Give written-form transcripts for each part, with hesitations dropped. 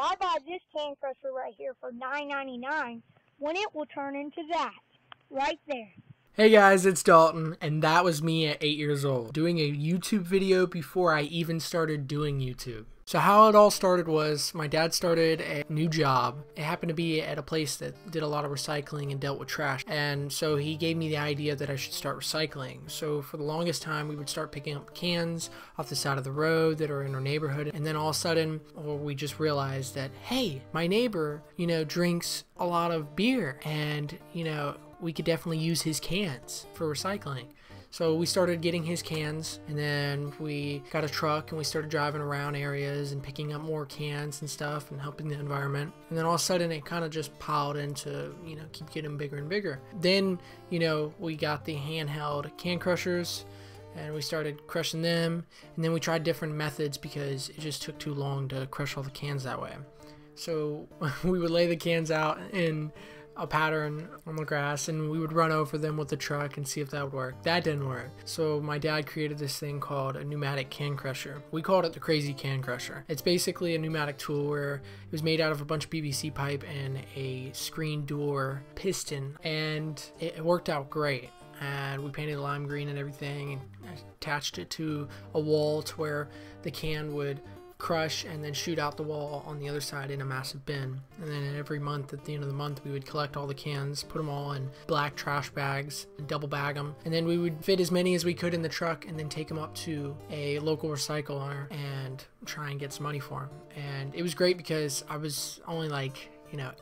why buy this can crusher right here for $9.99 when it will turn into that right there? Hey guys, it's Dalton, and that was me at 8 years old, doing a YouTube video before I even started doing YouTube. So how it all started was my dad started a new job. It happened to be at a place that did a lot of recycling and dealt with trash. And so he gave me the idea that I should start recycling. So for the longest time, we would start picking up cans off the side of the road that are in our neighborhood. And then all of a sudden, we just realized that, hey, my neighbor, drinks a lot of beer, and, we could definitely use his cans for recycling. So we started getting his cans, and then we got a truck and we started driving around areas and picking up more cans and stuff and helping the environment. And then all of a sudden it kind of just piled into, keep getting bigger and bigger. Then, we got the handheld can crushers and we started crushing them. And then we tried different methods because it just took too long to crush all the cans that way. So we would lay the cans out in a pattern on the grass, and we would run over them with the truck and see if that would work. That didn't work. So my dad created this thing called a pneumatic can crusher. We called it the crazy can crusher. It's basically a pneumatic tool where it was made out of a bunch of PVC pipe and a screen door piston, and it worked out great. And we painted lime green and everything and attached it to a wall to where the can would crush and then shoot out the wall on the other side in a massive bin. And then every month, at the end of the month, we would collect all the cans, put them all in black trash bags, double bag them, and then we would fit as many as we could in the truck and then take them up to a local recycler and try and get some money for them. And it was great because I was only like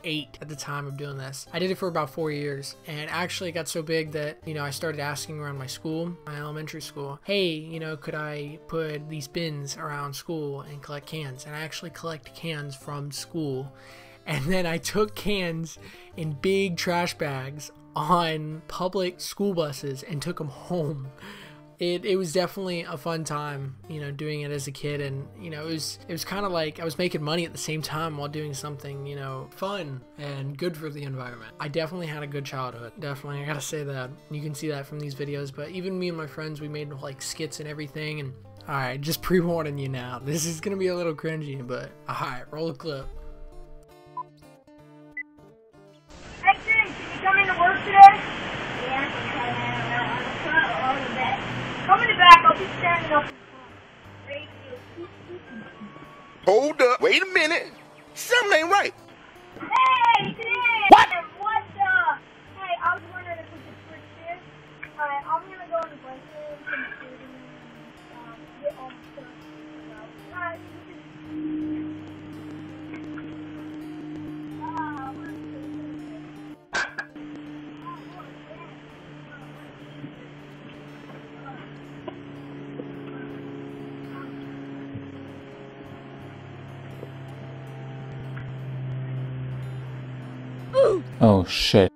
8 at the time of doing this. I did it for about 4 years, and actually it got so big that, I started asking around my school, my elementary school, hey, could I put these bins around school and collect cans? And I actually collect cans from school. And then I took cans in big trash bags on public school buses and took them home. It was definitely a fun time, doing it as a kid, and it was kind of like I was making money at the same time while doing something, fun and good for the environment. I definitely had a good childhood. Definitely, I gotta say that. You can see that from these videos, but even me and my friends, we made like skits and everything. And all right, just pre-warning you now, this is gonna be a little cringy, but all right, roll a clip. Hey, Jane, can you come into work today? Yeah, come in the back, I'll be standing up. Hold up, wait a minute. Something ain't right. Hey, today! What? Hey, I was wondering if we could switch this. Alright, I'm gonna go in the break room and get all the stuff. Alright, Oh shit.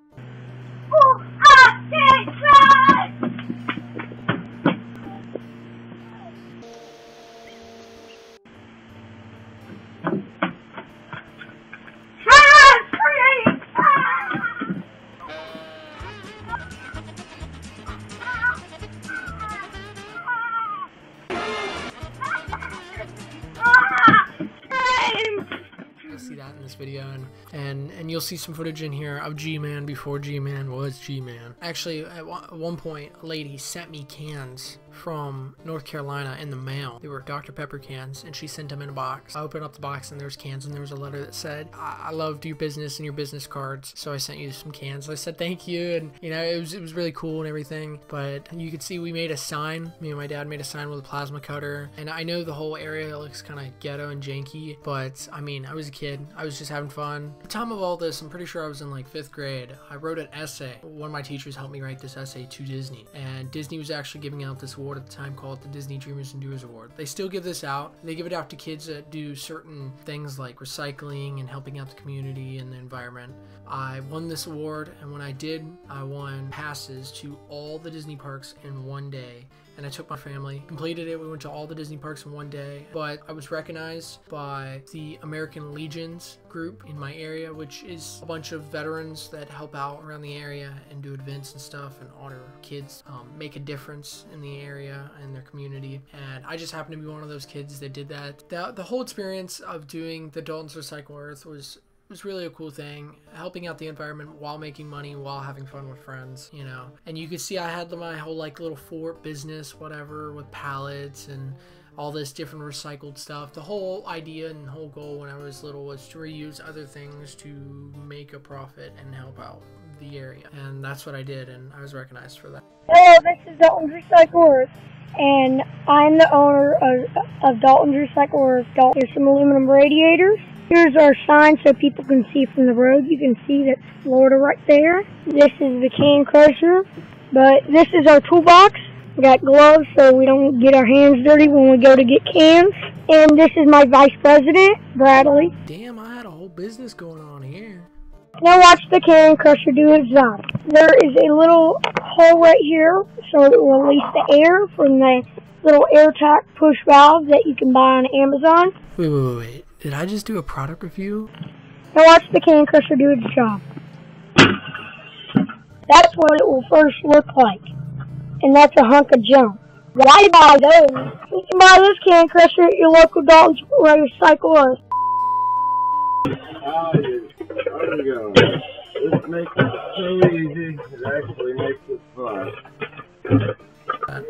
See that in this video, and you'll see some footage in here of GMan before GMan was GMan. Actually, at one point, a lady sent me cans from North Carolina in the mail. They were Dr. Pepper cans, and she sent them in a box. I opened up the box, and there's cans, and there was a letter that said, I loved your business and your business cards, so I sent you some cans. I said thank you, and it was really cool and everything. But you could see we made a sign. Me and my dad made a sign with a plasma cutter, and I know the whole area looks kind of ghetto and janky, but I mean, I was a kid. I was just having fun. At the time of all this, I'm pretty sure I was in like 5th grade. I wrote an essay. One of my teachers helped me write this essay to Disney, and Disney was actually giving out this award at the time called the Disney Dreamers and Doers Award. They still give this out. They give it out to kids that do certain things like recycling and helping out the community and the environment. I won this award, and when I did, I won passes to all the Disney parks in one day. and I took my family, completed it. We went to all the Disney parks in one day, but I was recognized by the American Legions group in my area, which is a bunch of veterans that help out around the area and do events and stuff and honor kids, make a difference in the area and their community. And I just happened to be one of those kids that did that. The whole experience of doing the Daltons Recyclers was really a cool thing, helping out the environment while making money, while having fun with friends, you know. And you could see I had my whole like little fort business, whatever, with pallets and all this different recycled stuff. The whole idea and whole goal when I was little was to reuse other things to make a profit and help out the area. And that's what I did, and I was recognized for that. Hello, this is Daltons Recyclers, and I'm the owner of Daltons Recyclers. Here's some aluminum radiators. Here's our sign so people can see from the road. You can see that's Florida right there. This is the can crusher, but this is our toolbox. We got gloves so we don't get our hands dirty when we go to get cans. And this is my vice president, Bradley. Damn, I had a whole business going on here. Now watch the can crusher do its job. There is a little hole right here so it will release the air from the little airtight push valve that you can buy on Amazon. Wait. Did I just do a product review? Now watch the can crusher do its job. That's what it will first look like. And that's a hunk of junk. Why buy those? You can buy this can crusher at your local Daltons Recyclers. How's it going? This makes it so easy. It actually makes it fun.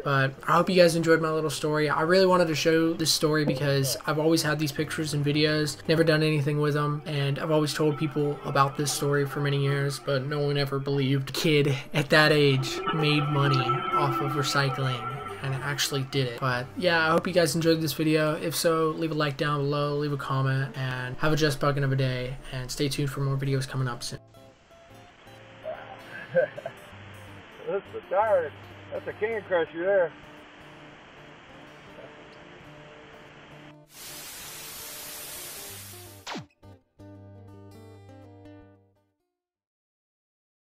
But I hope you guys enjoyed my little story. I really wanted to show this story because I've always had these pictures and videos, never done anything with them, and I've always told people about this story for many years, but no one ever believed a kid at that age made money off of recycling and actually did it. But yeah, I hope you guys enjoyed this video. If so, leave a like down below, leave a comment, and have a just buggin' of a day, and stay tuned for more videos coming up soon. That's the tire. That's a can crusher there.